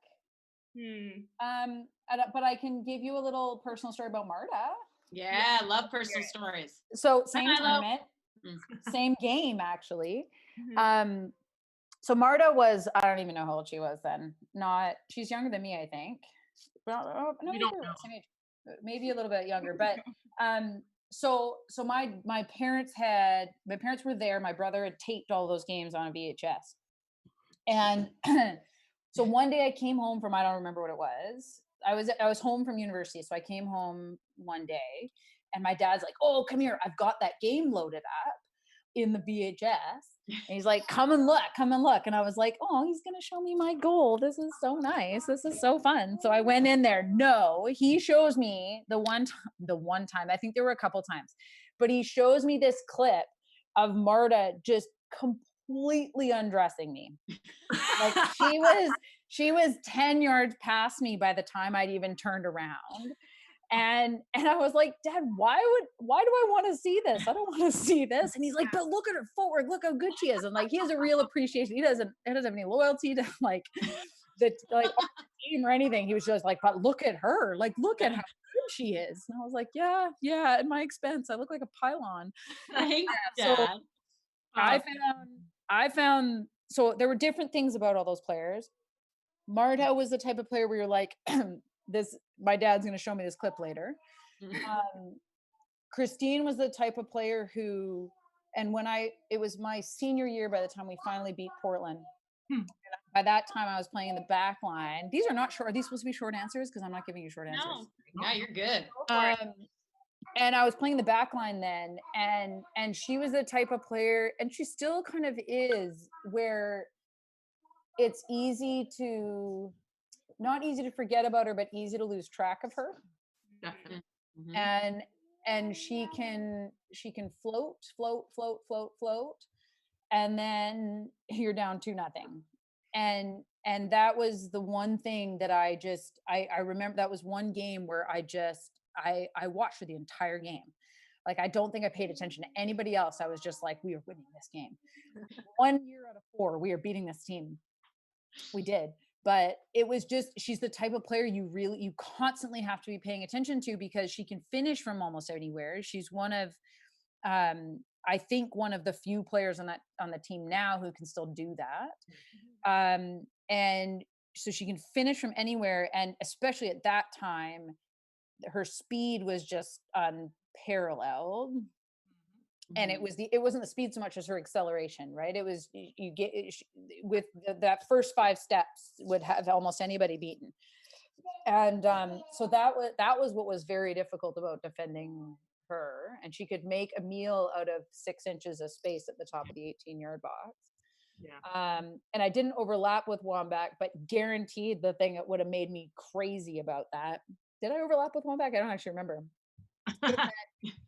But I can give you a little personal story about Marta. Yeah, love personal stories. So same tournament, same game actually. So Marta was, I don't even know how old she was then. She's younger than me, I think. No, we don't know. Same age, maybe a little bit younger. But so my parents were there. My brother had taped all those games on a VHS, and so one day I came home from, I don't remember what it was. I was home from university, so I came home one day, and my dad's like, "Oh, come here! I've got that game loaded up. in the VHS. And he's like, come and look. And I was like, oh, he's going to show me my goal. This is so nice. This is so fun. So I went in there. No, he shows me the one time, I think there were a couple times, but he shows me this clip of Marta just completely undressing me. Like she was 10 yards past me by the time I'd even turned around. And I was like, Dad, why do I want to see this? I don't want to see this. And he's like, but look at her footwork. Look how good she is. And like, he has a real appreciation. He doesn't have any loyalty to like our team or anything. He was just like, but look at her. Like, look at how good she is. And I was like, yeah, at my expense. I look like a pylon. Thanks, so Dad. I found, so there were different things about all those players. Marta was the type of player where you're like, my dad's going to show me this clip later. Christine was the type of player who, and it was my senior year by the time we finally beat Portland. By that time I was playing in the back line. These are not short. Are these supposed to be short answers? Because I'm not giving you short answers. No, you're good. And I was playing the back line then, and she was the type of player, and she still kind of is, where it's not easy to forget about her, but easy to lose track of her. Definitely. And she can float, and then you're down 2-0. And that was the one thing that I remember. That was one game where I watched for the entire game. Like, I don't think I paid attention to anybody else. I was just like, we are winning this game. 1 year out of 4, we are beating this team. We did. But it was just, she's the type of player you constantly have to be paying attention to, because she can finish from almost anywhere. She's one of, I think one of the few players on the team now who can still do that. And so she can finish from anywhere. And especially at that time, her speed was just unparalleled. And it wasn't the speed so much as her acceleration, right? It was, with that first 5 steps would have almost anybody beaten. And so that was what was very difficult about defending her. And she could make a meal out of 6 inches of space at the top of the 18-yard box. Yeah. And I didn't overlap with Wambach, but guaranteed the thing that would have made me crazy about that. Did I overlap with Wambach? I don't actually remember.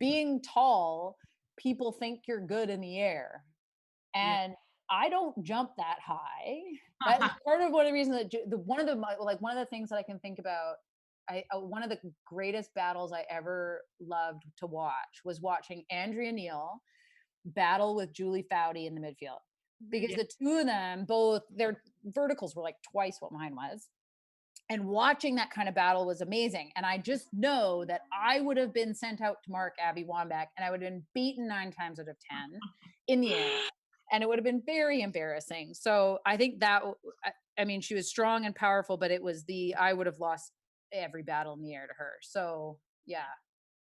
Being tall, people think you're good in the air, and I don't jump that high. That's part of one of the reasons that one of the things that I can think about. One of the greatest battles I ever loved to watch was watching Andrea Neal battle with Julie Foudy in the midfield, because the two of them, both their verticals were like twice what mine was. And watching that kind of battle was amazing. And I just know that I would have been sent out to mark Abby Wambach, and I would have been beaten 9 times out of 10 in the air. And it would have been very embarrassing. So I think that, I mean, she was strong and powerful, but I would have lost every battle in the air to her. So yeah.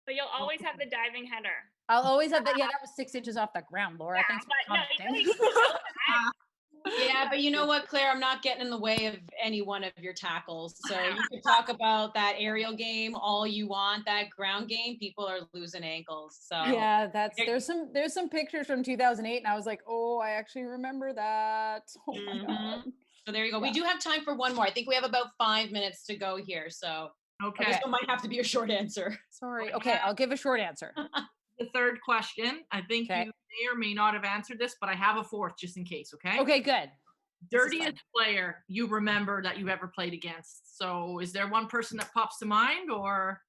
But you'll always have the diving header. I'll always have that. Yeah, that was 6 inches off the ground, Laura. Yeah, Thanks for commenting. Yeah, but you know what, Claire? I'm not getting in the way of any one of your tackles. So you can talk about that aerial game all you want. That ground game, people are losing ankles. So yeah, there's some pictures from 2008, and I was like, oh, I actually remember that. Oh my God. So there you go. Yeah. We do have time for one more. I think we have about 5 minutes to go here. So okay, this one might have to be a short answer. Sorry. Okay, I'll give a short answer. The third question, I think you may or may not have answered this, but I have a fourth just in case. Okay, good. Dirtiest player you remember that you ever played against. So is there one person that pops to mind, or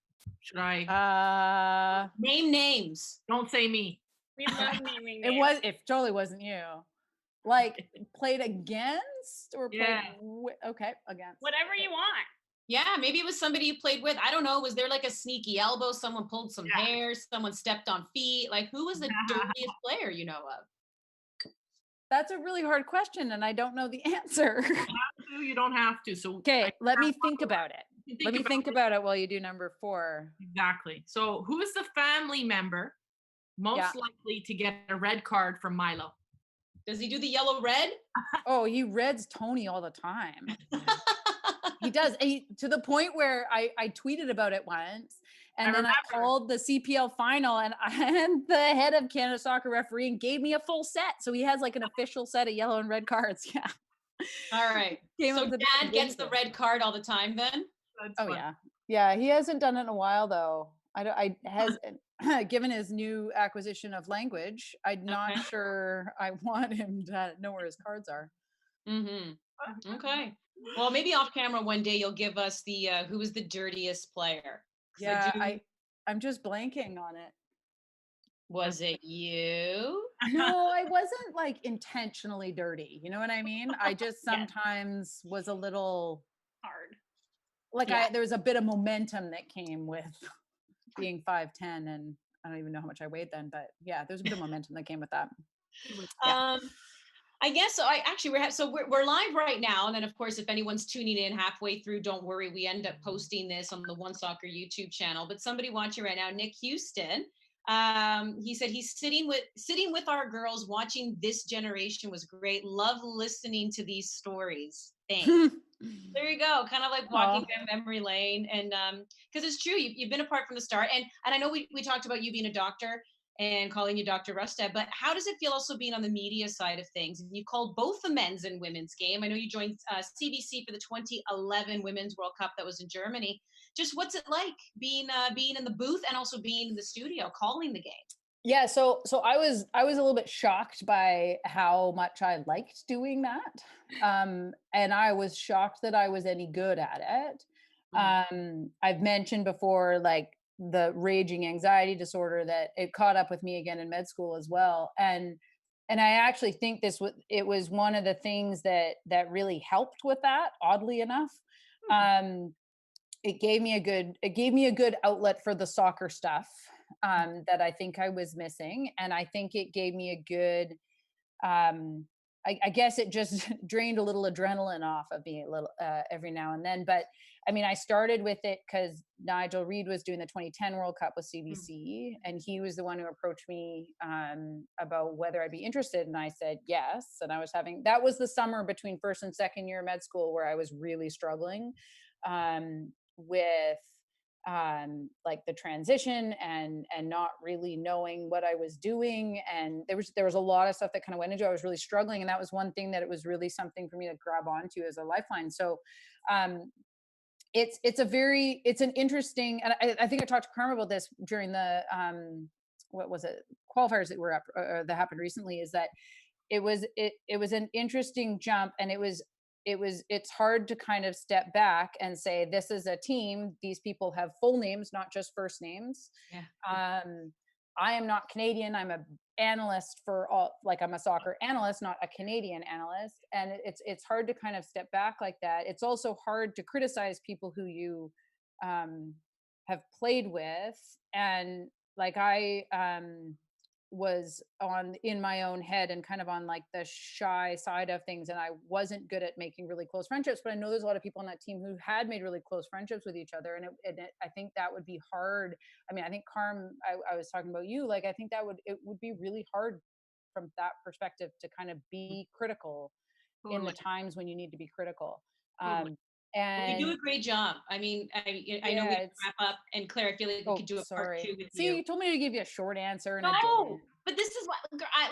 should I name names? Don't say me. We love naming names. It totally wasn't you. Like, played against or played against. Whatever you want. Yeah, maybe it was somebody you played with. I don't know. Was there like a sneaky elbow? Someone pulled some hair? Someone stepped on feet? Like, who was the dirtiest player you know of? That's a really hard question, and I don't know the answer. You don't have to. So okay, let me think about it. Let me think about it while you do number 4. Exactly. So who is the family member most likely to get a red card from Milo? Does he do the yellow red? Oh, he reds Tony all the time. He does, to the point where I tweeted about it once, And then I called the CPL final, and the head of Canada Soccer refereeing gave me a full set. So he has like an official set of yellow and red cards. Yeah. All right. So Dad gets the red card all the time then? Oh yeah. Yeah. He hasn't done it in a while though. Given his new acquisition of language, I'm not sure I want him to know where his cards are. Mm-hmm. Okay. Well, maybe off camera one day you'll give us the who was the dirtiest player. Yeah, I'm just blanking on it. Was it you? No, I wasn't like intentionally dirty. You know what I mean? I just sometimes was a little hard. Like there was a bit of momentum that came with being 5'10", and I don't even know how much I weighed then, but yeah, there's a bit of momentum that came with that. Yeah. I guess so. We're live right now, and then of course, if anyone's tuning in halfway through, don't worry. We end up posting this on the OneSoccer YouTube channel. But somebody watching right now, Nick Houston, he said he's sitting with our girls, watching This Generation was great. Love listening to these stories. Thanks. There you go. Kind of like walking down memory lane, and because it's true, you've been apart from the start, and I know we talked about you being a doctor and calling you Dr. Rustad, but how does it feel also being on the media side of things? And you called both the men's and women's game. I know you joined CBC for the 2011 Women's World Cup that was in Germany. Just what's it like being in the booth and also being in the studio calling the game? Yeah, so I was a little bit shocked by how much I liked doing that, and I was shocked that I was any good at it. I've mentioned before, like the raging anxiety disorder that it caught up with me again in med school as well, and I actually think it was one of the things that really helped with that. Oddly enough, it gave me a good outlet for the soccer stuff that I think I was missing. And I think it gave me a good, I guess it just drained a little adrenaline off of me a little every now and then. But I mean, I started with it because Nigel Reid was doing the 2010 World Cup with CBC, and he was the one who approached me about whether I'd be interested. And I said yes. And that was the summer between first and second year med school where I was really struggling with like the transition and not really knowing what I was doing, and there was a lot of stuff that kind of went into it. I was really struggling, and that was one thing that it was really something for me to grab onto as a lifeline. So it's an interesting, and I think I talked to Karma about this during the what was it, qualifiers that were up that happened recently, is that it was an interesting jump, and it's hard to kind of step back and say, this is a team. These people have full names, not just first names. Yeah. I am not Canadian. I'm an analyst I'm a soccer analyst, not a Canadian analyst. And it's hard to kind of step back like that. It's also hard to criticize people who you have played with. And like I was in my own head and kind of on like the shy side of things, and I wasn't good at making really close friendships, but I know there's a lot of people on that team who had made really close friendships with each other, and I think that would be hard. I mean, I think I was talking about you, like I think it would be really hard from that perspective to kind of be critical in the times when you need to be critical. And you do a great job. I mean, I know we can wrap up, and Claire, I feel like we could do a part 2 with you. See, you told me to give you a short answer. And no, but this is what,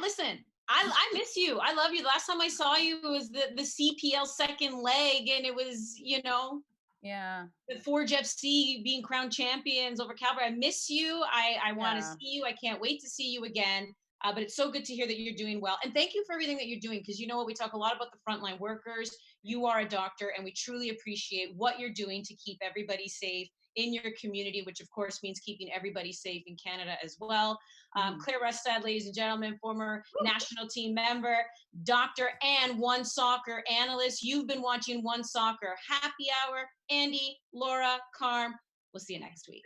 listen, I miss you. I love you. The last time I saw you was the CPL second leg, and it was, the Forge FC being crowned champions over Calgary. I miss you. I want to see you. I can't wait to see you again. But it's so good to hear that you're doing well. And thank you for everything that you're doing, because you know what, we talk a lot about the frontline workers. You are a doctor, and we truly appreciate what you're doing to keep everybody safe in your community, which of course means keeping everybody safe in Canada as well. Clare Rustad, ladies and gentlemen, former national team member, doctor, and OneSoccer analyst. You've been watching OneSoccer Happy Hour. Andy, Laura, Carm, we'll see you next week.